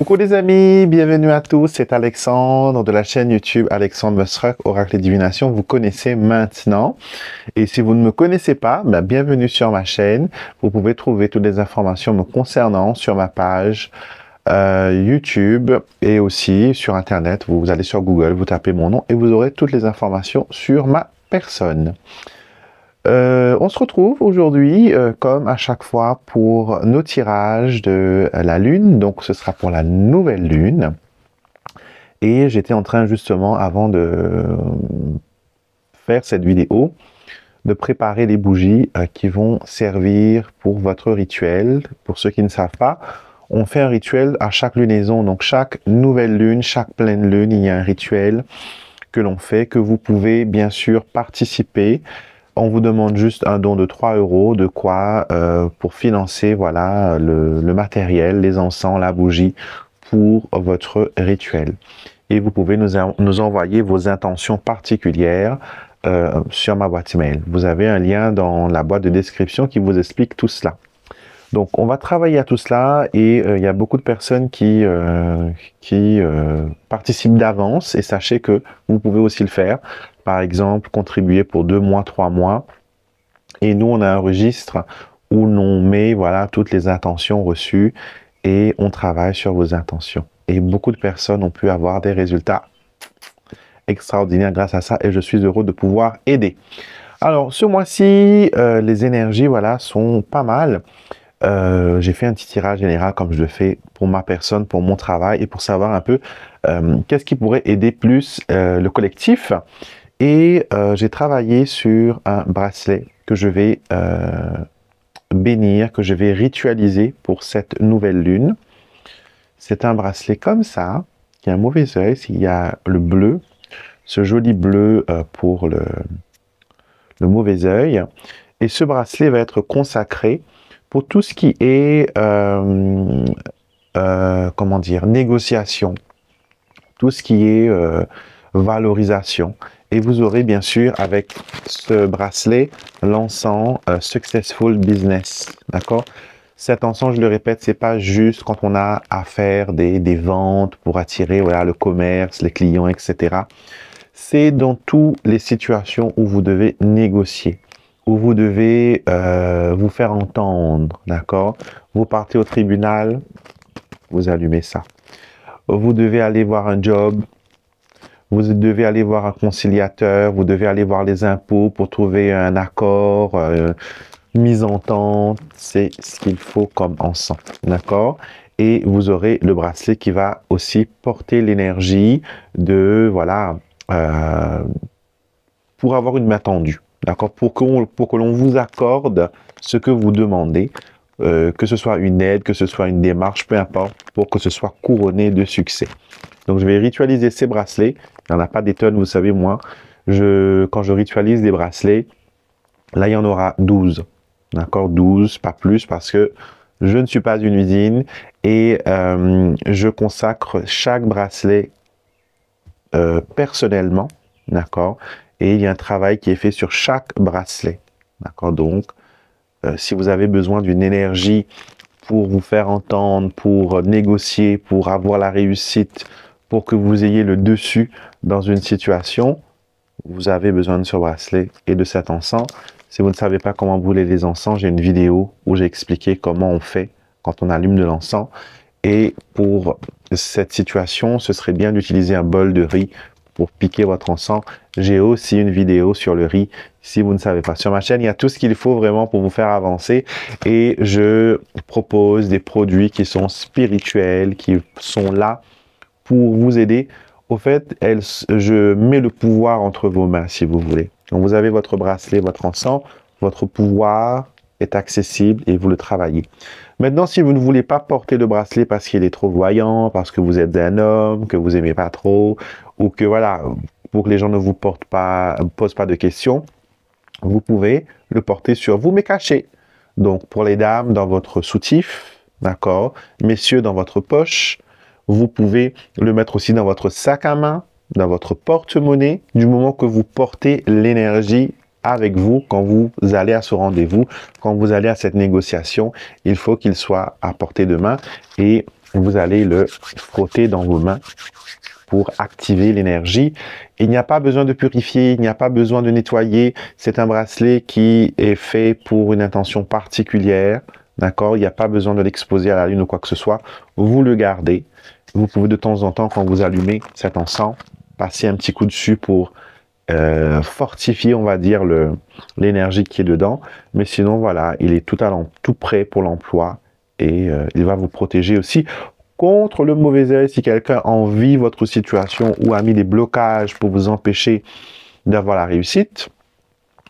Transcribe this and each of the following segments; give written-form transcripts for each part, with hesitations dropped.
Coucou les amis, bienvenue à tous, c'est Alexandre de la chaîne YouTube Alexandre Mosrak, Oracle et Divination, vous connaissez maintenant. Et si vous ne me connaissez pas, bienvenue sur ma chaîne. Vous pouvez trouver toutes les informations me concernant sur ma page YouTube et aussi sur Internet. Vous allez sur Google, vous tapez mon nom et vous aurez toutes les informations sur ma personne. On se retrouve aujourd'hui, comme à chaque fois, pour nos tirages de la Lune. Donc, ce sera pour la nouvelle Lune. Et j'étais en train, justement, avant de faire cette vidéo, de préparer les bougies qui vont servir pour votre rituel. Pour ceux qui ne savent pas, on fait un rituel à chaque lunaison. Donc, chaque nouvelle Lune, chaque pleine Lune, il y a un rituel que l'on fait, que vous pouvez, bien sûr, participer. On vous demande juste un don de 3 €, de quoi pour financer voilà, le matériel, les encens, la bougie pour votre rituel. Et vous pouvez nous envoyer vos intentions particulières sur ma boîte email. Vous avez un lien dans la boîte de description qui vous explique tout cela. Donc, on va travailler à tout cela et il y a beaucoup de personnes qui participent d'avance et sachez que vous pouvez aussi le faire. Par exemple, contribuer pour 2 mois, 3 mois. Et nous, on a un registre où l'on met voilà, toutes les intentions reçues et on travaille sur vos intentions. Et beaucoup de personnes ont pu avoir des résultats extraordinaires grâce à ça et je suis heureux de pouvoir aider. Alors, ce mois-ci, les énergies voilà, sont pas mal. J'ai fait un petit tirage général comme je le fais pour ma personne, pour mon travail et pour savoir un peu qu'est-ce qui pourrait aider plus le collectif. Et j'ai travaillé sur un bracelet que je vais bénir, que je vais ritualiser pour cette nouvelle lune. C'est un bracelet comme ça, qui a un mauvais œil, il y a le bleu, ce joli bleu pour le mauvais œil. Et ce bracelet va être consacré pour tout ce qui est, comment dire, négociation, tout ce qui est valorisation. Et vous aurez bien sûr avec ce bracelet l'encens Successful Business, d'accord? Cet encens, je le répète, c'est pas juste quand on a à faire des ventes pour attirer voilà, le commerce, les clients, etc. C'est dans toutes les situations où vous devez négocier, où vous devez vous faire entendre, d'accord? Vous partez au tribunal, vous allumez ça. Vous devez aller voir un job, vous devez aller voir un conciliateur, vous devez aller voir les impôts pour trouver un accord, une mise en entente, c'est ce qu'il faut comme encens, d'accord? Et vous aurez le bracelet qui va aussi porter l'énergie de, voilà, pour avoir une main tendue, d'accord? Pour que l'on vous accorde ce que vous demandez, que ce soit une aide, que ce soit une démarche, peu importe, pour que ce soit couronné de succès. Donc, je vais ritualiser ces bracelets. Il n'y en a pas des tonnes, vous savez, moi. Quand je ritualise des bracelets, là, il y en aura 12. D'accord? 12, pas plus, parce que je ne suis pas une usine et je consacre chaque bracelet personnellement. D'accord? Et il y a un travail qui est fait sur chaque bracelet. D'accord? Donc, si vous avez besoin d'une énergie pour vous faire entendre, pour négocier, pour avoir la réussite, pour que vous ayez le dessus dans une situation, vous avez besoin de ce bracelet et de cet encens. Si vous ne savez pas comment brûler les encens, j'ai une vidéo où j'ai expliqué comment on fait quand on allume de l'encens. Et pour cette situation, ce serait bien d'utiliser un bol de riz pour piquer votre encens. J'ai aussi une vidéo sur le riz, si vous ne savez pas. Sur ma chaîne, il y a tout ce qu'il faut vraiment pour vous faire avancer. Et je propose des produits qui sont spirituels, qui sont là pour vous aider. Au fait, je mets le pouvoir entre vos mains, si vous voulez. Donc, vous avez votre bracelet, votre encens, votre pouvoir est accessible et vous le travaillez. Maintenant, si vous ne voulez pas porter le bracelet parce qu'il est trop voyant, parce que vous êtes un homme, que vous aimez pas trop, ou que voilà, pour que les gens ne vous posent pas de questions, vous pouvez le porter sur vous, mais caché. Donc, pour les dames, dans votre soutif, d'accord, messieurs, dans votre poche. Vous pouvez le mettre aussi dans votre sac à main, dans votre porte-monnaie, du moment que vous portez l'énergie avec vous quand vous allez à ce rendez-vous, quand vous allez à cette négociation. Il faut qu'il soit à portée de main et vous allez le frotter dans vos mains pour activer l'énergie. Il n'y a pas besoin de purifier, il n'y a pas besoin de nettoyer. C'est un bracelet qui est fait pour une intention particulière. D'accord? Il n'y a pas besoin de l'exposer à la lune ou quoi que ce soit. Vous le gardez. Vous pouvez de temps en temps, quand vous allumez cet encens, passer un petit coup dessus pour fortifier, on va dire, l'énergie qui est dedans. Mais sinon, voilà, il est tout prêt pour l'emploi et il va vous protéger aussi contre le mauvais œil. Si quelqu'un envie votre situation ou a mis des blocages pour vous empêcher d'avoir la réussite,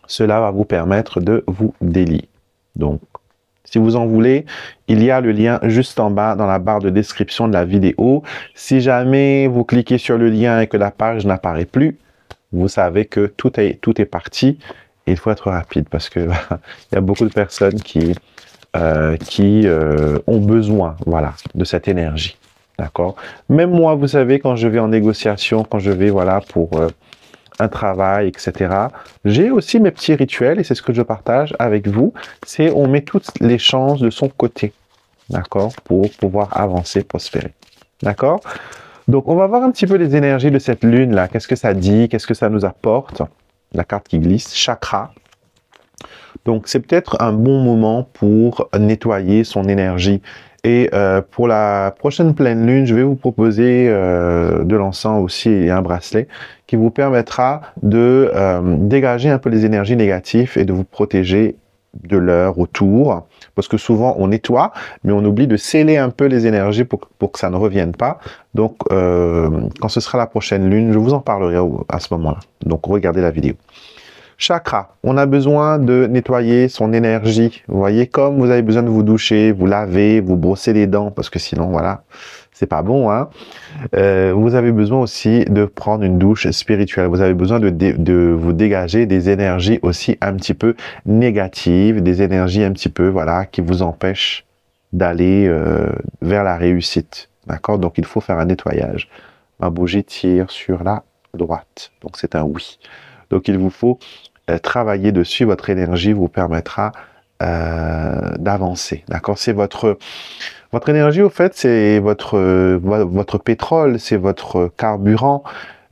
cela va vous permettre de vous délier. Donc, si vous en voulez, il y a le lien juste en bas dans la barre de description de la vidéo. Si jamais vous cliquez sur le lien et que la page n'apparaît plus, vous savez que tout est parti. Et il faut être rapide parce que il y a beaucoup de personnes qui ont besoin, voilà, de cette énergie. D'accord? Même moi, vous savez, quand je vais en négociation, quand je vais, voilà, pour un travail, etc., j'ai aussi mes petits rituels et c'est ce que je partage avec vous. C'est on met toutes les chances de son côté, d'accord, pour pouvoir avancer, prospérer. D'accord? Donc, on va voir un petit peu les énergies de cette lune-là. Qu'est-ce que ça dit? Qu'est-ce que ça nous apporte? La carte qui glisse, chakra. Donc, c'est peut-être un bon moment pour nettoyer son énergie. Et pour la prochaine pleine lune, je vais vous proposer de l'encens aussi et un bracelet qui vous permettra de dégager un peu les énergies négatives et de vous protéger de l'heure autour. Parce que souvent, on nettoie, mais on oublie de sceller un peu les énergies pour que ça ne revienne pas. Donc, quand ce sera la prochaine lune, je vous en parlerai à ce moment-là. Donc, regardez la vidéo. Chakra, on a besoin de nettoyer son énergie. Vous voyez, comme vous avez besoin de vous doucher, vous laver, vous brosser les dents, parce que sinon, voilà, c'est pas bon, hein. Vous avez besoin aussi de prendre une douche spirituelle. Vous avez besoin de vous dégager des énergies aussi un petit peu négatives, des énergies un petit peu, voilà, qui vous empêchent d'aller vers la réussite. D'accord? Donc, il faut faire un nettoyage. Ma bougie tire sur la droite. Donc, c'est un oui. Donc, il vous faut travailler dessus. Votre énergie vous permettra d'avancer. D'accord? C'est votre énergie, au fait, c'est votre pétrole, c'est votre carburant.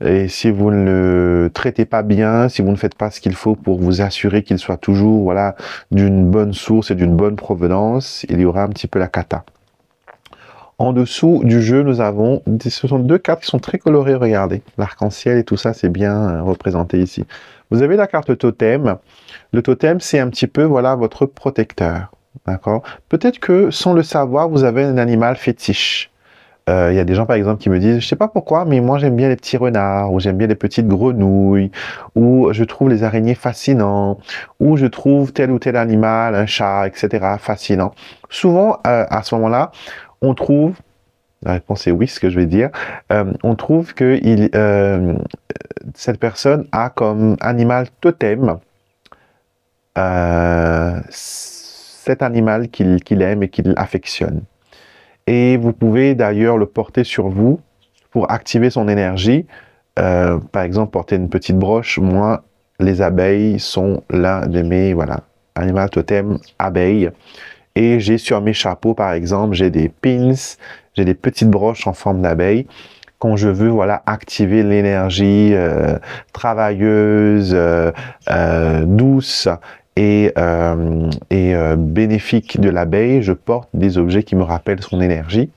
Et si vous ne le traitez pas bien, si vous ne faites pas ce qu'il faut pour vous assurer qu'il soit toujours, voilà, d'une bonne source et d'une bonne provenance, il y aura un petit peu la cata. En dessous du jeu, nous avons, ce sont deux cartes qui sont très colorées, regardez. L'arc-en-ciel et tout ça, c'est bien représenté ici. Vous avez la carte totem. Le totem, c'est un petit peu, voilà, votre protecteur. D'accord? Peut-être que, sans le savoir, vous avez un animal fétiche. Il y a des gens, par exemple, qui me disent, je sais pas pourquoi, mais moi, j'aime bien les petits renards, ou j'aime bien les petites grenouilles, ou je trouve les araignées fascinants, ou je trouve tel ou tel animal, un chat, etc., fascinant. Souvent, à ce moment-là, on trouve, la réponse est oui, ce que je vais dire, on trouve que cette personne a comme animal totem cet animal qu'il aime et qu'il affectionne. Et vous pouvez d'ailleurs le porter sur vous pour activer son énergie. Par exemple, porter une petite broche. Moi, les abeilles sont l'un de mes, voilà, animal totem abeilles. Et j'ai sur mes chapeaux, par exemple, j'ai des pins, j'ai des petites broches en forme d'abeille. Quand je veux, voilà, activer l'énergie travailleuse, douce et bénéfique de l'abeille, je porte des objets qui me rappellent son énergie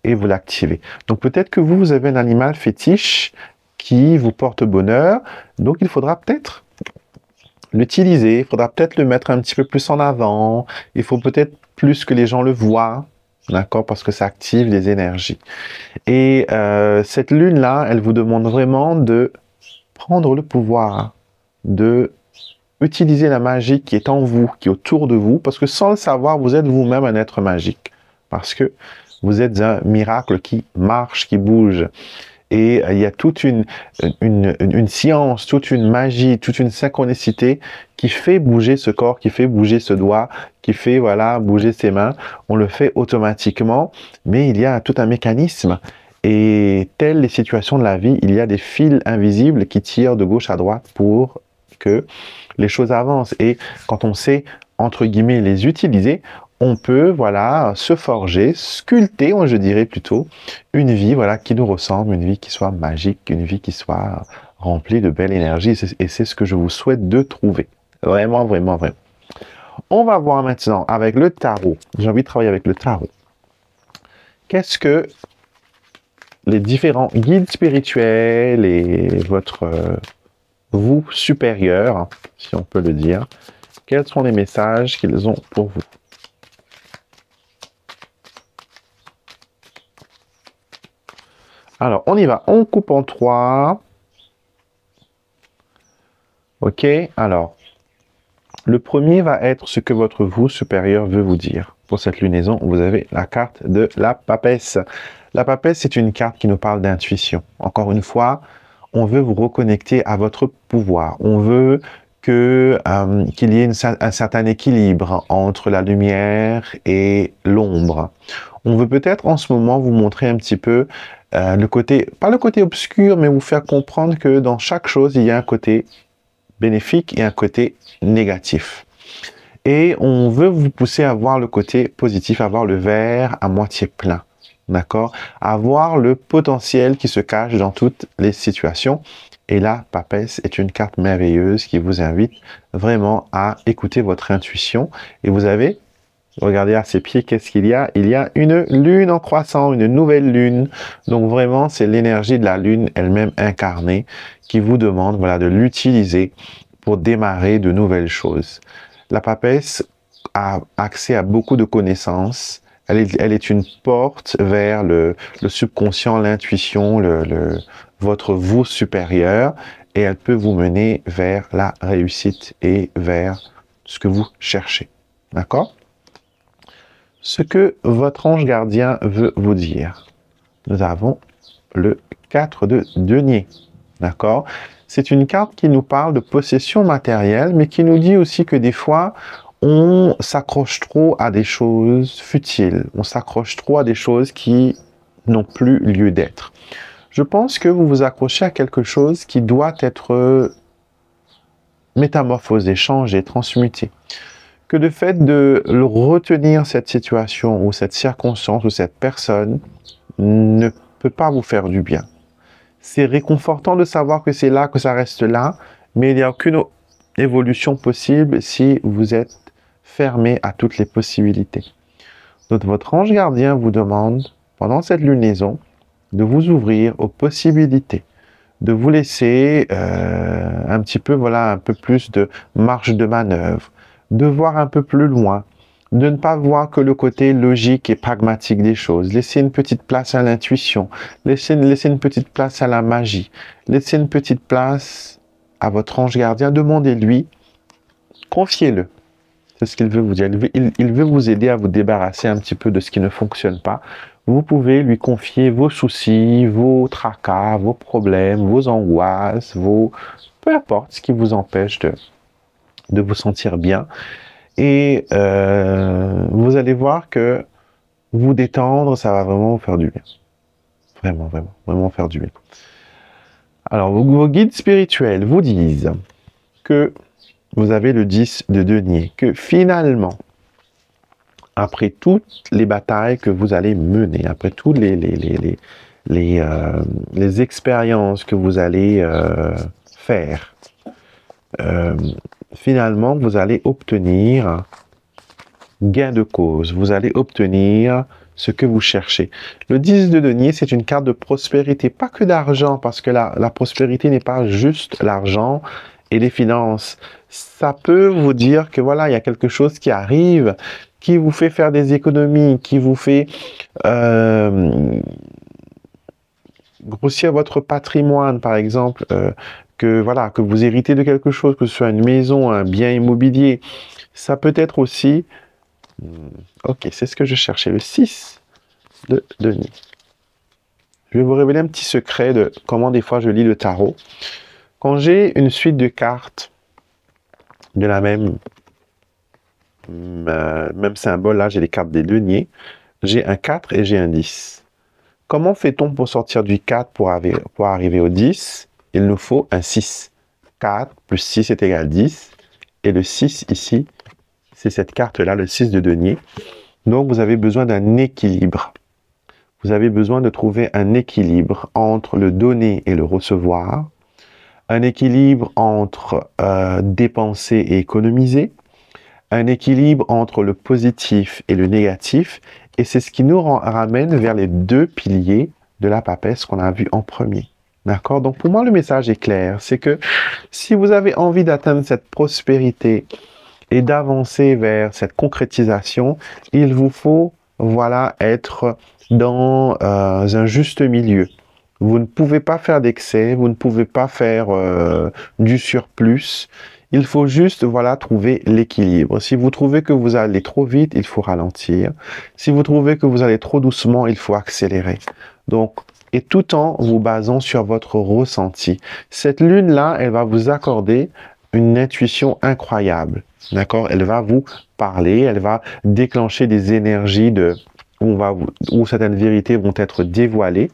et vous l'activez. Donc peut-être que vous avez un animal fétiche qui vous porte bonheur, donc il faudra peut-être l'utiliser, il faudra peut-être le mettre un petit peu plus en avant, il faut peut-être plus que les gens le voient, d'accord, parce que ça active les énergies. Et cette lune-là, elle vous demande vraiment de prendre le pouvoir, de utiliser la magie qui est en vous, qui est autour de vous, parce que sans le savoir, vous êtes vous-même un être magique, parce que vous êtes un miracle qui marche, qui bouge. Et il y a toute une science, toute une magie, toute une synchronicité qui fait bouger ce corps, qui fait bouger ce doigt, qui fait, voilà, bouger ses mains. On le fait automatiquement, mais il y a tout un mécanisme. Et telles les situations de la vie, il y a des fils invisibles qui tirent de gauche à droite pour que les choses avancent. Et quand on sait, entre guillemets, les utiliser, on peut, voilà, se forger, sculpter, moi je dirais plutôt, une vie, voilà, qui nous ressemble, une vie qui soit magique, une vie qui soit remplie de belle énergie. Et c'est ce que je vous souhaite de trouver. Vraiment, vraiment, vraiment. On va voir maintenant avec le tarot. J'ai envie de travailler avec le tarot. Qu'est-ce que les différents guides spirituels et votre vous supérieur, si on peut le dire, quels sont les messages qu'ils ont pour vous? Alors, on y va. On coupe en 3. OK. Alors, le premier va être ce que votre vous supérieur veut vous dire. Pour cette lunaison, vous avez la carte de la papesse. La papesse, c'est une carte qui nous parle d'intuition. Encore une fois, on veut vous reconnecter à votre pouvoir. On veut qu'il y ait un certain équilibre entre la lumière et l'ombre. On veut peut-être en ce moment vous montrer un petit peu le côté, pas le côté obscur, mais vous faire comprendre que dans chaque chose, il y a un côté bénéfique et un côté négatif. Et on veut vous pousser à voir le côté positif, à voir le verre à moitié plein. D'accord? À voir le potentiel qui se cache dans toutes les situations. Et là, papesse est une carte merveilleuse qui vous invite vraiment à écouter votre intuition. Et vous avez, regardez à ses pieds, qu'est-ce qu'il y a? Il y a une lune en croissant, une nouvelle lune. Donc vraiment, c'est l'énergie de la lune elle-même incarnée qui vous demande, voilà, de l'utiliser pour démarrer de nouvelles choses. La papesse a accès à beaucoup de connaissances. Elle est une porte vers le subconscient, l'intuition, votre vous supérieur, et elle peut vous mener vers la réussite et vers ce que vous cherchez. D'accord? Ce que votre ange gardien veut vous dire. Nous avons le 4 de denier. D'accord? C'est une carte qui nous parle de possession matérielle, mais qui nous dit aussi que des fois, on s'accroche trop à des choses futiles. On s'accroche trop à des choses qui n'ont plus lieu d'être. Je pense que vous vous accrochez à quelque chose qui doit être métamorphosé, changé, transmuté. Que le fait de retenir cette situation ou cette circonstance ou cette personne ne peut pas vous faire du bien. C'est réconfortant de savoir que c'est là, que ça reste là, mais il n'y a aucune évolution possible si vous êtes fermé à toutes les possibilités. Donc votre ange gardien vous demande, pendant cette lunaison, de vous ouvrir aux possibilités, de vous laisser un petit peu, voilà, un peu plus de marge de manœuvre, de voir un peu plus loin, de ne pas voir que le côté logique et pragmatique des choses. Laissez une petite place à l'intuition, laissez une petite place à la magie, laissez une petite place à votre ange gardien, demandez-lui, confiez-le. C'est ce qu'il veut vous dire. Il veut vous aider à vous débarrasser un petit peu de ce qui ne fonctionne pas. Vous pouvez lui confier vos soucis, vos tracas, vos problèmes, vos angoisses, peu importe ce qui vous empêche de vous sentir bien. Et vous allez voir que vous détendre, ça va vraiment vous faire du bien. Vraiment, vraiment, vraiment faire du bien. Alors, vos guides spirituels vous disent que vous avez le 10 de denier, que finalement, après toutes les batailles que vous allez mener, après toutes les expériences que vous allez faire, finalement, vous allez obtenir gain de cause. Vous allez obtenir ce que vous cherchez. Le 10 de denier, c'est une carte de prospérité, pas que d'argent, parce que la prospérité n'est pas juste l'argent et les finances. Ça peut vous dire que voilà, il y a quelque chose qui arrive, qui vous fait faire des économies, qui vous fait grossir votre patrimoine, par exemple, que vous héritez de quelque chose, que ce soit une maison, un bien immobilier. Ça peut être aussi, ok, c'est ce que je cherchais, le 6 de denier. Je vais vous révéler un petit secret de comment des fois je lis le tarot. Quand j'ai une suite de cartes de la même symbole, là j'ai les cartes des deniers, j'ai un 4 et j'ai un 10. Comment fait-on pour sortir du 4 pour arriver au 10? Il nous faut un 6. 4 plus 6 est égal à 10. Et le 6 ici c'est cette carte-là, le 6 de denier. Donc, vous avez besoin d'un équilibre. Vous avez besoin de trouver un équilibre entre le donner et le recevoir, un équilibre entre dépenser et économiser, un équilibre entre le positif et le négatif, et c'est ce qui nous ramène vers les deux piliers de la papesse qu'on a vu en premier. D'accord? Donc pour moi, le message est clair, c'est que si vous avez envie d'atteindre cette prospérité et d'avancer vers cette concrétisation, il vous faut, voilà, être dans un juste milieu. Vous ne pouvez pas faire d'excès, vous ne pouvez pas faire du surplus. Il faut juste, voilà, trouver l'équilibre. Si vous trouvez que vous allez trop vite, il faut ralentir. Si vous trouvez que vous allez trop doucement, il faut accélérer. Donc, et tout en vous basant sur votre ressenti. Cette lune-là, elle va vous accorder une intuition incroyable. D'accord? Elle va vous parler, elle va déclencher des énergies où certaines vérités vont être dévoilées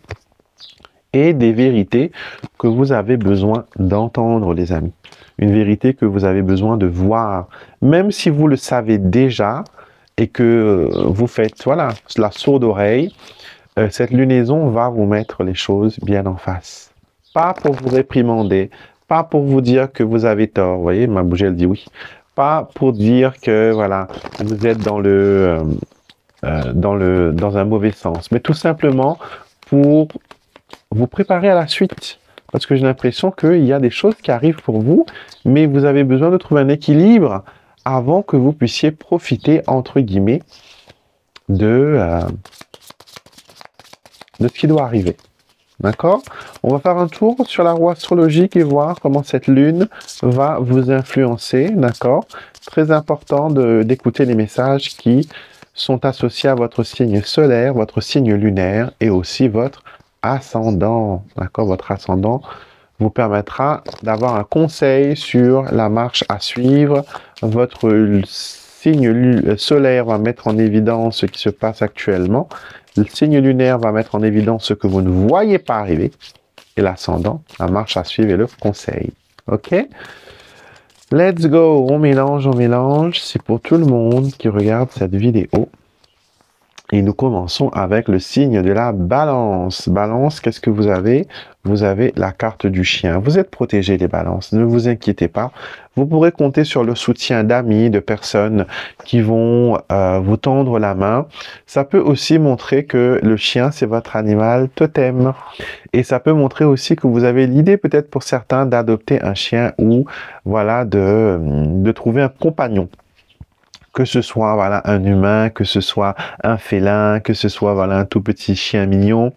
et des vérités que vous avez besoin d'entendre, les amis. Une vérité que vous avez besoin de voir. Même si vous le savez déjà et que vous faites, voilà, la sourde oreille, cette lunaison va vous mettre les choses bien en face. Pas pour vous réprimander, pas pour vous dire que vous avez tort. Vous voyez, ma bougie, elle dit oui. Pas pour dire que, voilà, vous êtes dans un mauvais sens, mais tout simplement pour vous préparer à la suite. Parce que j'ai l'impression qu'il y a des choses qui arrivent pour vous, mais vous avez besoin de trouver un équilibre avant que vous puissiez profiter, entre guillemets, de ce qui doit arriver. D'accord? On va faire un tour sur la roue astrologique et voir comment cette lune va vous influencer. D'accord? Très important d'écouter les messages qui sont associés à votre signe solaire, votre signe lunaire et aussi votre ascendant. D'accord? Votre ascendant vous permettra d'avoir un conseil sur la marche à suivre. Votre signe solaire va mettre en évidence ce qui se passe actuellement. Le signe lunaire va mettre en évidence ce que vous ne voyez pas arriver. Et l'ascendant, la marche à suivre et le conseil. OK? Let's go! On mélange, on mélange. C'est pour tout le monde qui regarde cette vidéo. Et nous commençons avec le signe de la balance. Balance, qu'est-ce que vous avez? Vous avez la carte du chien. Vous êtes protégés, les balances. Ne vous inquiétez pas. Vous pourrez compter sur le soutien d'amis, de personnes qui vont vous tendre la main. Ça peut aussi montrer que le chien, c'est votre animal totem. Et ça peut montrer aussi que vous avez l'idée, peut-être pour certains, d'adopter un chien ou voilà, de trouver un compagnon. Que ce soit voilà un humain, que ce soit un félin, que ce soit voilà un tout petit chien mignon,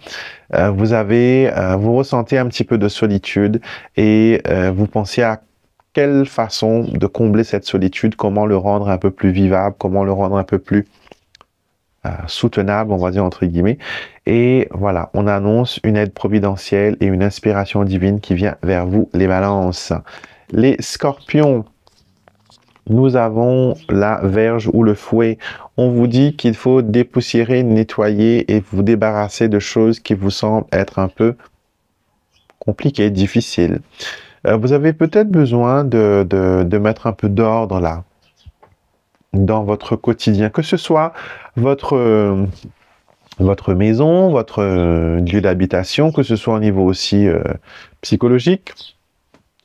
vous ressentez un petit peu de solitude et vous pensez à quelle façon de combler cette solitude, comment le rendre un peu plus vivable, comment le rendre un peu plus soutenable, on va dire entre guillemets. Et voilà, on annonce une aide providentielle et une inspiration divine qui vient vers vous, les balances. Les scorpions, nous avons la verge ou le fouet. On vous dit qu'il faut dépoussiérer, nettoyer et vous débarrasser de choses qui vous semblent être un peu compliquées, difficiles. Vous avez peut-être besoin de mettre un peu d'ordre là, dans votre quotidien, que ce soit votre maison, votre lieu d'habitation, que ce soit au niveau aussi psychologique.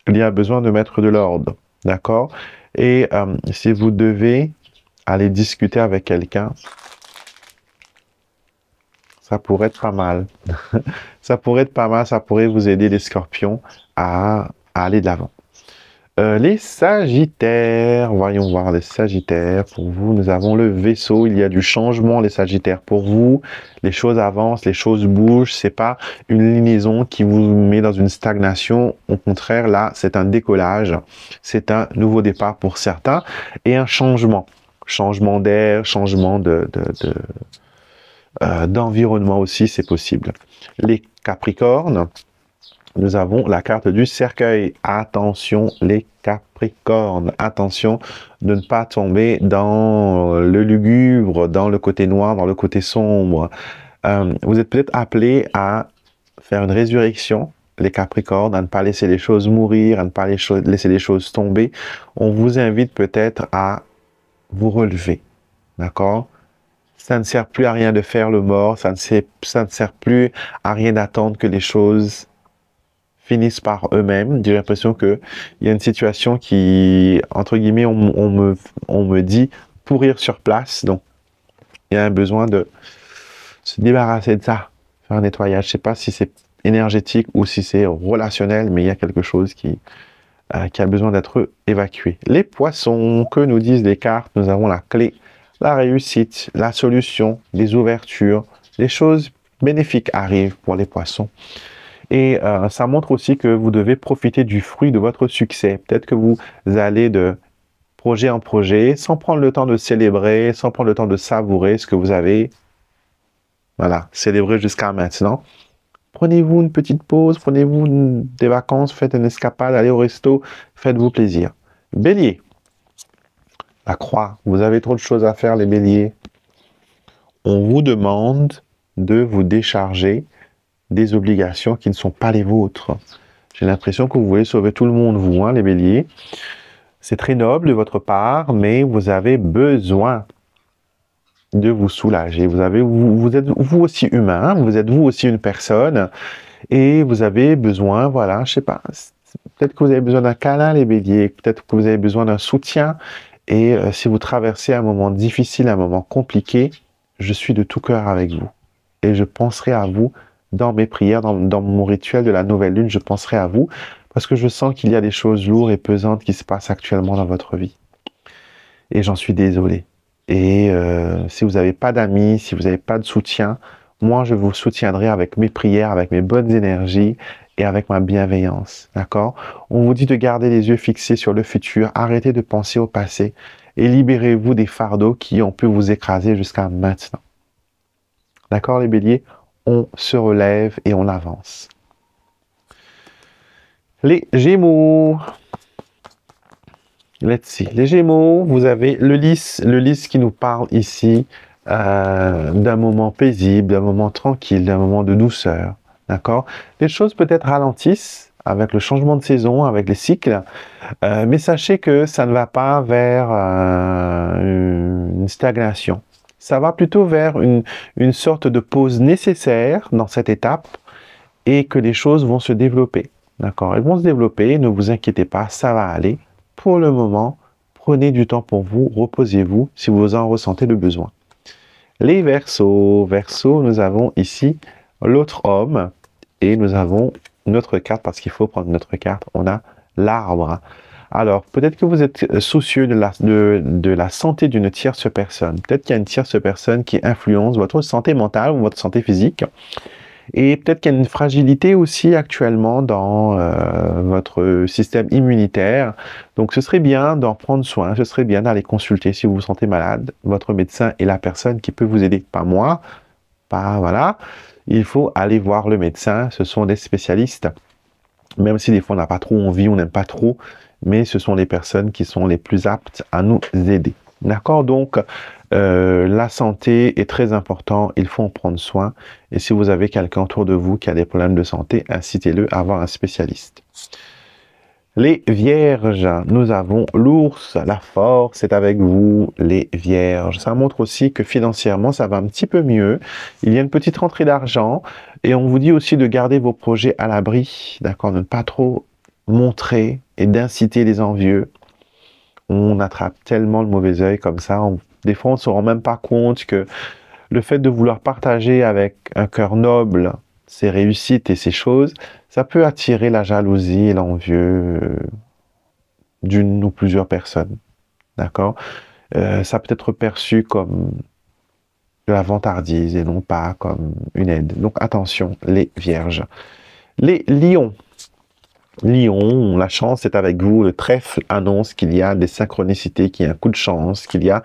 Il y a besoin de mettre de l'ordre, d'accord? Et si vous devez aller discuter avec quelqu'un, ça pourrait être pas mal. Ça pourrait être pas mal, ça pourrait vous aider, les scorpions, à aller de l'avant. Les sagittaires, voyons voir les sagittaires. Pour vous, nous avons le vaisseau. Il y a du changement, les sagittaires. Pour vous, les choses avancent, les choses bougent. C'est pas une liaison qui vous met dans une stagnation. Au contraire, là, c'est un décollage. C'est un nouveau départ pour certains et un changement. Changement d'air, changement d'environnement aussi, c'est possible. Les capricornes, nous avons la carte du cercueil. Attention les Capricornes, attention de ne pas tomber dans le lugubre, dans le côté noir, dans le côté sombre. Vous êtes peut-être appelés à faire une résurrection, les Capricornes, à ne pas laisser les choses mourir, à ne pas laisser les choses tomber. On vous invite peut-être à vous relever. D'accord? Ça ne sert plus à rien de faire le mort, ça ne sert plus à rien d'attendre que les choses finissent par eux-mêmes. J'ai l'impression qu'il y a une situation qui, entre guillemets, on me dit pourrir sur place. Donc, il y a un besoin de se débarrasser de ça, faire un nettoyage. Je ne sais pas si c'est énergétique ou si c'est relationnel, mais il y a quelque chose qui a besoin d'être évacué. Les poissons, que nous disent les cartes? Nous avons la clé, la réussite, la solution, les ouvertures, les choses bénéfiques arrivent pour les poissons. Et ça montre aussi que vous devez profiter du fruit de votre succès. Peut-être que vous allez de projet en projet, sans prendre le temps de célébrer, sans prendre le temps de savourer ce que vous avez, voilà, célébré jusqu'à maintenant. Prenez-vous une petite pause, prenez-vous des vacances, faites une escapade, allez au resto, faites-vous plaisir. Bélier, la croix, vous avez trop de choses à faire les béliers. On vous demande de vous décharger des obligations qui ne sont pas les vôtres. J'ai l'impression que vous voulez sauver tout le monde, vous, hein, les béliers. C'est très noble de votre part, mais vous avez besoin de vous soulager. Vous êtes vous aussi humain, vous êtes vous aussi une personne, et vous avez besoin, voilà, je sais pas, peut-être que vous avez besoin d'un câlin, les béliers, peut-être que vous avez besoin d'un soutien, et si vous traversez un moment difficile, un moment compliqué, je suis de tout cœur avec vous. Et je penserai à vous dans mes prières, dans mon rituel de la nouvelle lune, je penserai à vous, parce que je sens qu'il y a des choses lourdes et pesantes qui se passent actuellement dans votre vie. Et j'en suis désolé. Et si vous n'avez pas d'amis, si vous n'avez pas de soutien, moi, je vous soutiendrai avec mes prières, avec mes bonnes énergies et avec ma bienveillance. D'accord? On vous dit de garder les yeux fixés sur le futur, arrêtez de penser au passé et libérez-vous des fardeaux qui ont pu vous écraser jusqu'à maintenant. D'accord, les béliers? On se relève et on avance. Les Gémeaux. Let's see. Les Gémeaux, vous avez le lys qui nous parle ici d'un moment paisible, d'un moment tranquille, d'un moment de douceur. D'accord? Les choses peut-être ralentissent avec le changement de saison, avec les cycles, mais sachez que ça ne va pas vers une stagnation. Ça va plutôt vers une sorte de pause nécessaire dans cette étape et que les choses vont se développer. D'accord? Elles vont se développer, ne vous inquiétez pas, ça va aller. Pour le moment, prenez du temps pour vous, reposez-vous si vous en ressentez le besoin. Les Verseaux. Verseaux, nous avons ici l'autre homme et nous avons notre carte, parce qu'il faut prendre notre carte, on a l'arbre. Alors, peut-être que vous êtes soucieux de la santé d'une tierce personne. Peut-être qu'il y a une tierce personne qui influence votre santé mentale ou votre santé physique. Et peut-être qu'il y a une fragilité aussi actuellement dans votre système immunitaire. Donc ce serait bien d'en prendre soin, ce serait bien d'aller consulter si vous vous sentez malade. Votre médecin est la personne qui peut vous aider, pas moi, pas voilà. Il faut aller voir le médecin, ce sont des spécialistes. Même si des fois on n'a pas trop envie, on n'aime pas trop, mais ce sont les personnes qui sont les plus aptes à nous aider. D'accord? Donc, la santé est très importante, il faut en prendre soin. Et si vous avez quelqu'un autour de vous qui a des problèmes de santé, incitez-le à voir un spécialiste. Les Vierges, nous avons l'ours, la force est avec vous, les Vierges. Ça montre aussi que financièrement, ça va un petit peu mieux. Il y a une petite rentrée d'argent et on vous dit aussi de garder vos projets à l'abri, d'accord, de ne pas trop montrer et d'inciter les envieux. On attrape tellement le mauvais œil comme ça. Des fois, on ne se rend même pas compte que le fait de vouloir partager avec un cœur noble ses réussites et ses choses, ça peut attirer la jalousie et l'envieux d'une ou plusieurs personnes. D'accord? Ça peut être perçu comme de la vantardise et non pas comme une aide. Donc attention, les Vierges. Les Lions. Lion, la chance est avec vous. Le trèfle annonce qu'il y a des synchronicités, qu'il y a un coup de chance, qu'il y a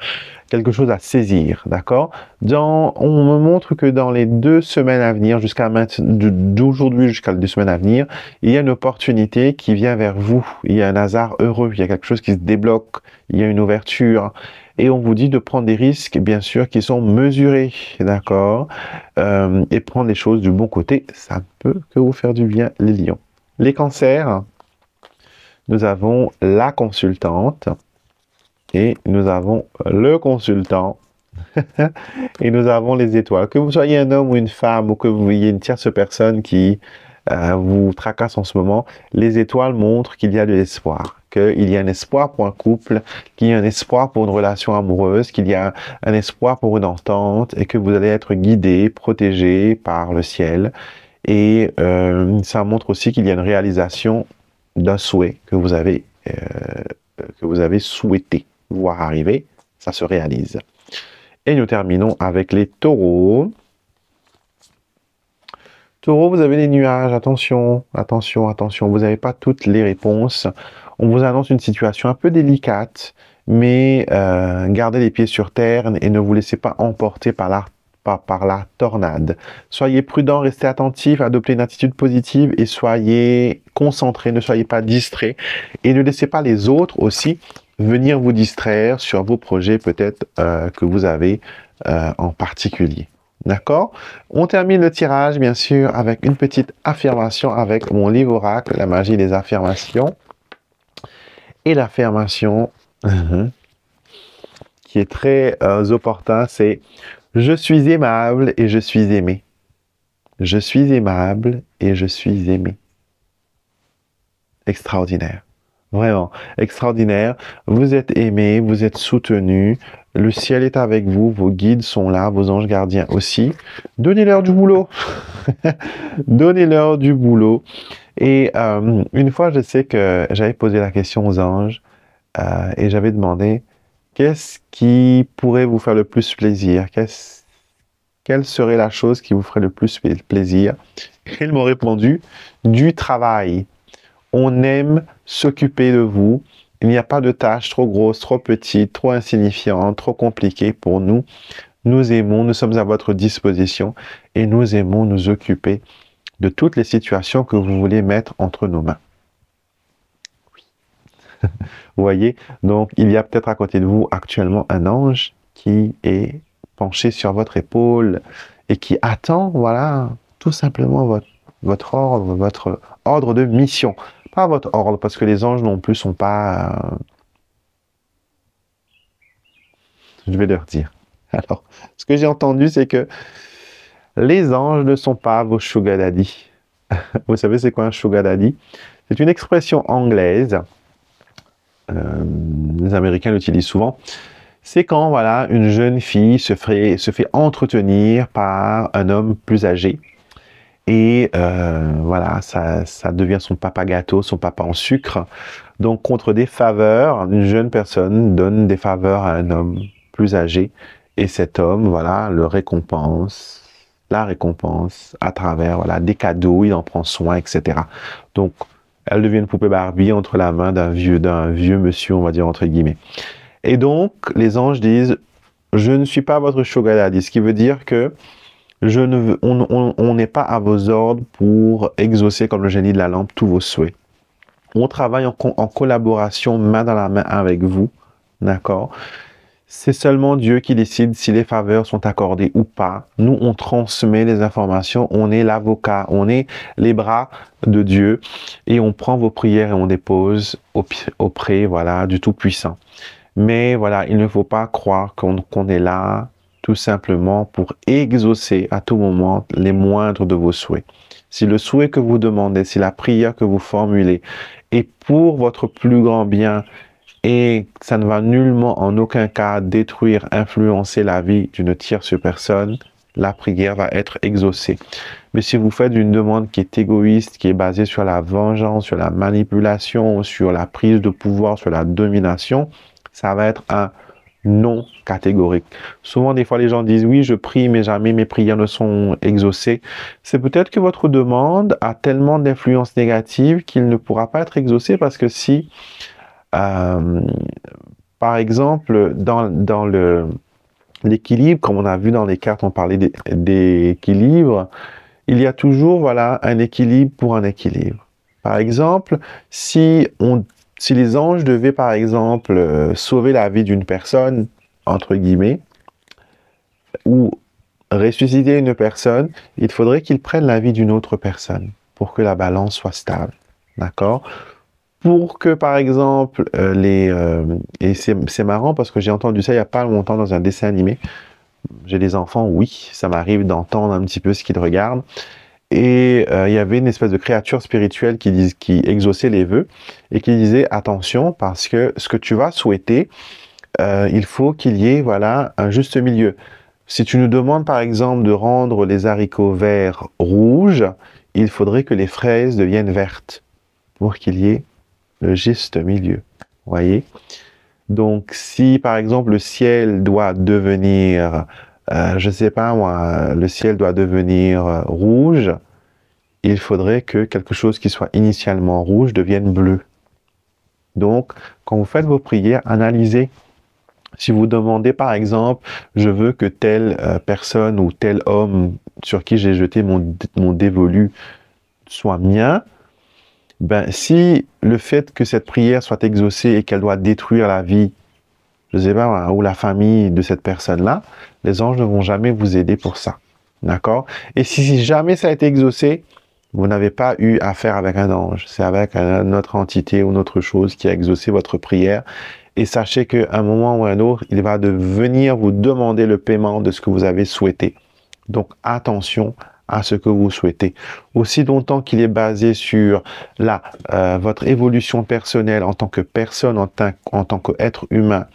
quelque chose à saisir, d'accord? On me montre que dans les 2 semaines à venir, d'aujourd'hui jusqu'à les 2 semaines à venir, il y a une opportunité qui vient vers vous. Il y a un hasard heureux, il y a quelque chose qui se débloque, il y a une ouverture. Et on vous dit de prendre des risques, bien sûr, qui sont mesurés, d'accord? Et prendre les choses du bon côté, ça ne peut que vous faire du bien, les lions. Les cancers, nous avons la consultante et nous avons le consultant. Et nous avons les étoiles. Que vous soyez un homme ou une femme, ou que vous voyez une tierce personne qui vous tracasse en ce moment, les étoiles montrent qu'il y a de l'espoir, qu'il y a un espoir pour un couple, qu'il y a un espoir pour une relation amoureuse, qu'il y a un espoir pour une entente, et que vous allez être guidé, protégé par le ciel. Et ça montre aussi qu'il y a une réalisation d'un souhait que vous avez souhaité voir arriver. Ça se réalise. Et nous terminons avec les taureaux. Taureau, vous avez des nuages, attention, attention, attention, vous n'avez pas toutes les réponses. On vous annonce une situation un peu délicate, mais gardez les pieds sur terre et ne vous laissez pas emporter par la tornade. Soyez prudent, restez attentif, adoptez une attitude positive et soyez concentrés, ne soyez pas distraits. Et ne laissez pas les autres aussi venir vous distraire sur vos projets peut-être que vous avez en particulier. D'accord? On termine le tirage, bien sûr, avec une petite affirmation avec mon livre oracle, La magie des affirmations. Et l'affirmation qui est très opportun, c'est « Je suis aimable et je suis aimé. Je suis aimable et je suis aimé. » Extraordinaire. Vraiment, extraordinaire. Vous êtes aimé, vous êtes soutenu. Le ciel est avec vous, vos guides sont là, vos anges gardiens aussi. Donnez-leur du boulot. Donnez-leur du boulot. Et une fois, je sais que j'avais posé la question aux anges et j'avais demandé qu'est-ce qui pourrait vous faire le plus plaisir? Quelle serait la chose qui vous ferait le plus plaisir? Ils m'ont répondu du travail. On aime s'occuper de vous. Il n'y a pas de tâches trop grosses, trop petites, trop insignifiantes, trop compliquées pour nous. Nous aimons, nous sommes à votre disposition et nous aimons nous occuper de toutes les situations que vous voulez mettre entre nos mains. Vous voyez, donc il y a peut-être à côté de vous actuellement un ange qui est penché sur votre épaule et qui attend, voilà, tout simplement votre ordre de mission. Pas votre ordre, parce que les anges non plus sont pas... Je vais leur dire. Alors, ce que j'ai entendu, c'est que les anges ne sont pas vos sugar daddy. Vous savez c'est quoi un sugar daddy? C'est une expression anglaise. Les Américains l'utilisent souvent. C'est quand, voilà, une jeune fille se fait entretenir par un homme plus âgé. Et voilà, ça devient son papa gâteau, son papa en sucre. Donc, contre des faveurs, une jeune personne donne des faveurs à un homme plus âgé. Et cet homme, voilà, la récompense à travers, voilà, des cadeaux, il en prend soin, etc. Donc, elle devient une poupée Barbie entre la main d'un vieux monsieur, on va dire, entre guillemets. Et donc, les anges disent, je ne suis pas votre sugar daddy, ce qui veut dire que on n'est pas à vos ordres pour exaucer, comme le génie de la lampe, tous vos souhaits. On travaille en collaboration, main dans la main avec vous, d'accord? C'est seulement Dieu qui décide si les faveurs sont accordées ou pas. Nous, on transmet les informations, on est l'avocat, on est les bras de Dieu et on prend vos prières et on dépose auprès, voilà, du Tout-Puissant. Mais voilà, il ne faut pas croire qu'on est là tout simplement pour exaucer à tout moment les moindres de vos souhaits. Si le souhait que vous demandez, si la prière que vous formulez est pour votre plus grand bien et ça ne va nullement en aucun cas détruire, influencer la vie d'une tierce personne, la prière va être exaucée. Mais si vous faites une demande qui est égoïste, qui est basée sur la vengeance, sur la manipulation, sur la prise de pouvoir, sur la domination, ça va être un non catégorique. Souvent, des fois, les gens disent « Oui, je prie, mais jamais mes prières ne sont exaucées. » C'est peut-être que votre demande a tellement d'influence négative qu'il ne pourra pas être exaucé parce que si, par exemple, dans l'équilibre, comme on a vu dans les cartes, on parlait d'équilibre, il y a toujours, voilà, un équilibre pour un équilibre. Par exemple, si les anges devaient, par exemple, sauver la vie d'une personne, entre guillemets, ou ressusciter une personne, il faudrait qu'ils prennent la vie d'une autre personne pour que la balance soit stable. D'accord? pour que, par exemple, et c'est marrant parce que j'ai entendu ça il n'y a pas longtemps dans un dessin animé. J'ai des enfants, oui, ça m'arrive d'entendre un petit peu ce qu'ils regardent. Et il y avait une espèce de créature spirituelle qui exauçait les vœux et qui disait attention parce que ce que tu vas souhaiter, il faut qu'il y ait voilà, un juste milieu. Si tu nous demandes par exemple de rendre les haricots verts rouges, il faudrait que les fraises deviennent vertes pour qu'il y ait le juste milieu. Vous voyez? Donc si par exemple le ciel doit devenir, je ne sais pas moi, le ciel doit devenir rouge, il faudrait que quelque chose qui soit initialement rouge devienne bleu. Donc, quand vous faites vos prières, analysez. Si vous demandez par exemple, je veux que telle personne ou tel homme sur qui j'ai jeté mon dévolu soit mien, ben, si le fait que cette prière soit exaucée et qu'elle doit détruire la vie, je ne sais pas, ou la famille de cette personne-là, les anges ne vont jamais vous aider pour ça. D'accord? Et si jamais ça a été exaucé, vous n'avez pas eu affaire avec un ange, c'est avec une autre entité ou une autre chose qui a exaucé votre prière. Et sachez qu'à un moment ou à un autre, il va venir vous demander le paiement de ce que vous avez souhaité. Donc attention à ce que vous souhaitez. Aussi longtemps qu'il est basé sur votre évolution personnelle en tant que personne, en tant qu'être humain,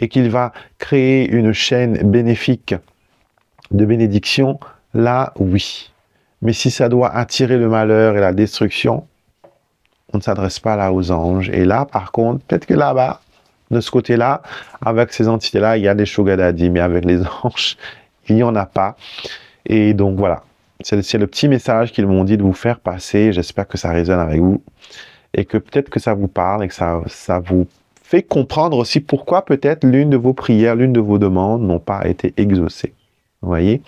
et qu'il va créer une chaîne bénéfique de bénédiction, là, oui. Mais si ça doit attirer le malheur et la destruction, on ne s'adresse pas là aux anges. Et là, par contre, peut-être que là-bas, de ce côté-là, avec ces entités-là, il y a des sugar daddy, mais avec les anges, il n'y en a pas. Et donc, voilà. C'est le petit message qu'ils m'ont dit de vous faire passer. J'espère que ça résonne avec vous. Et que peut-être que ça vous parle et que ça vous fait comprendre aussi pourquoi peut-être l'une de vos prières, l'une de vos demandes n'ont pas été exaucées. Vous voyez?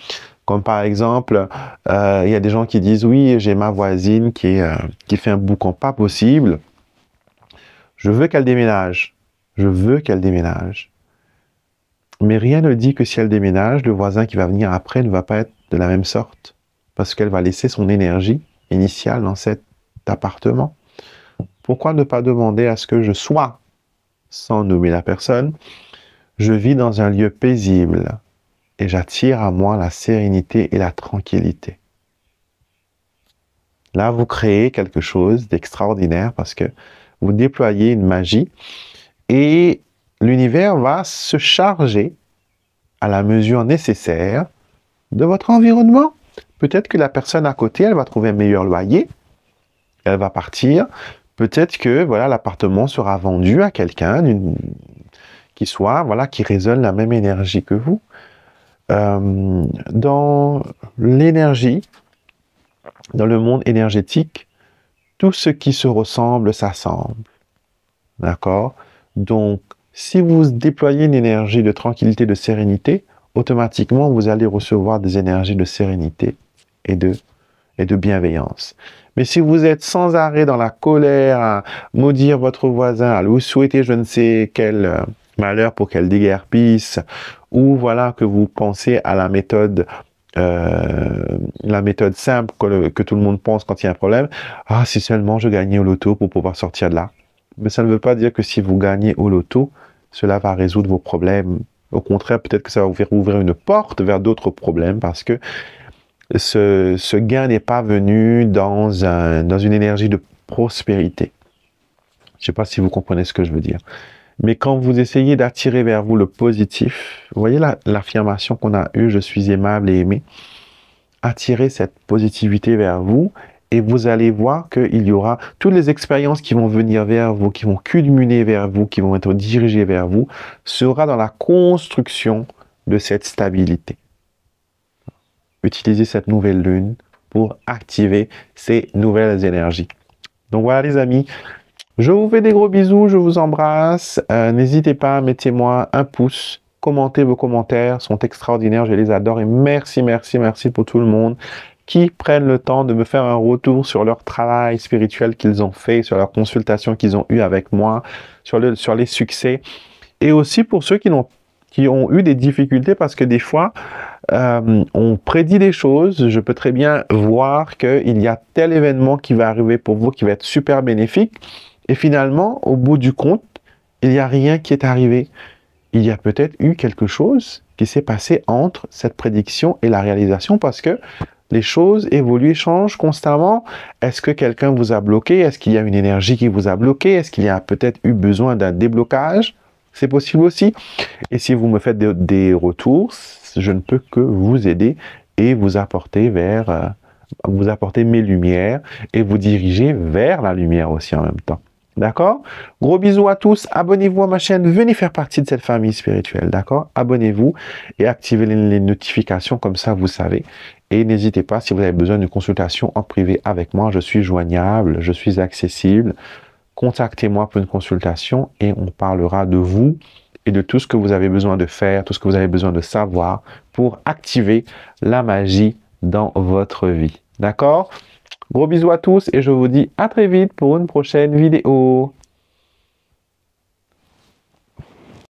Comme par exemple, il y a des gens qui disent, oui, j'ai ma voisine qui fait un boucan pas possible. Je veux qu'elle déménage. Je veux qu'elle déménage. Mais rien ne dit que si elle déménage, le voisin qui va venir après ne va pas être de la même sorte. Parce qu'elle va laisser son énergie initiale dans cet appartement. Pourquoi ne pas demander à ce que je sois, sans nommer la personne, je vis dans un lieu paisible et j'attire à moi la sérénité et la tranquillité. Là, vous créez quelque chose d'extraordinaire parce que vous déployez une magie et l'univers va se charger à la mesure nécessaire de votre environnement. Peut-être que la personne à côté, elle va trouver un meilleur loyer, elle va partir. Peut-être que voilà, l'appartement sera vendu à quelqu'un qui résonne la même énergie que vous. Dans l'énergie, dans le monde énergétique, tout ce qui se ressemble s'assemble. D'accord? Donc, si vous déployez une énergie de tranquillité, de sérénité, automatiquement, vous allez recevoir des énergies de sérénité et de bienveillance. Mais si vous êtes sans arrêt dans la colère, à maudire votre voisin, à lui souhaiter je ne sais quel malheur pour qu'elle déguerpisse, ou voilà que vous pensez à la méthode simple que tout le monde pense quand il y a un problème, ah si seulement je gagnais au loto pour pouvoir sortir de là. Mais ça ne veut pas dire que si vous gagnez au loto, cela va résoudre vos problèmes. Au contraire, peut-être que ça va vous faire ouvrir une porte vers d'autres problèmes parce que ce gain n'est pas venu dans une énergie de prospérité. Je ne sais pas si vous comprenez ce que je veux dire. Mais quand vous essayez d'attirer vers vous le positif, vous voyez l'affirmation qu'on a eue, je suis aimable et aimé, attirez cette positivité vers vous et vous allez voir qu'il y aura toutes les expériences qui vont venir vers vous, qui vont culminer vers vous, qui vont être dirigées vers vous, sera dans la construction de cette stabilité. Utilisez cette nouvelle lune pour activer ces nouvelles énergies. Donc voilà les amis, je vous fais des gros bisous, je vous embrasse. N'hésitez pas, mettez-moi un pouce, commentez vos commentaires, sont extraordinaires, je les adore et merci, merci, merci pour tout le monde qui prennent le temps de me faire un retour sur leur travail spirituel qu'ils ont fait, sur leurs consultations qu'ils ont eues avec moi, sur les succès et aussi pour ceux qui ont eu des difficultés parce que des fois, on prédit des choses, je peux très bien voir qu'il y a tel événement qui va arriver pour vous qui va être super bénéfique Et finalement, au bout du compte, il n'y a rien qui est arrivé. Il y a peut-être eu quelque chose qui s'est passé entre cette prédiction et la réalisation parce que les choses évoluent et changent constamment. Est-ce que quelqu'un vous a bloqué? Est-ce qu'il y a une énergie qui vous a bloqué? Est-ce qu'il y a peut-être eu besoin d'un déblocage? C'est possible aussi. Et si vous me faites des retours, je ne peux que vous aider et vous apporter vous apporter mes lumières et vous diriger vers la lumière aussi en même temps. D'accord? Gros bisous à tous. Abonnez-vous à ma chaîne. Venez faire partie de cette famille spirituelle. D'accord? Abonnez-vous et activez les notifications. Comme ça, vous savez. Et n'hésitez pas, si vous avez besoin d'une consultation en privé avec moi, je suis joignable, je suis accessible. Contactez-moi pour une consultation et on parlera de vous et de tout ce que vous avez besoin de faire, tout ce que vous avez besoin de savoir pour activer la magie dans votre vie. D'accord? Gros bisous à tous et je vous dis à très vite pour une prochaine vidéo.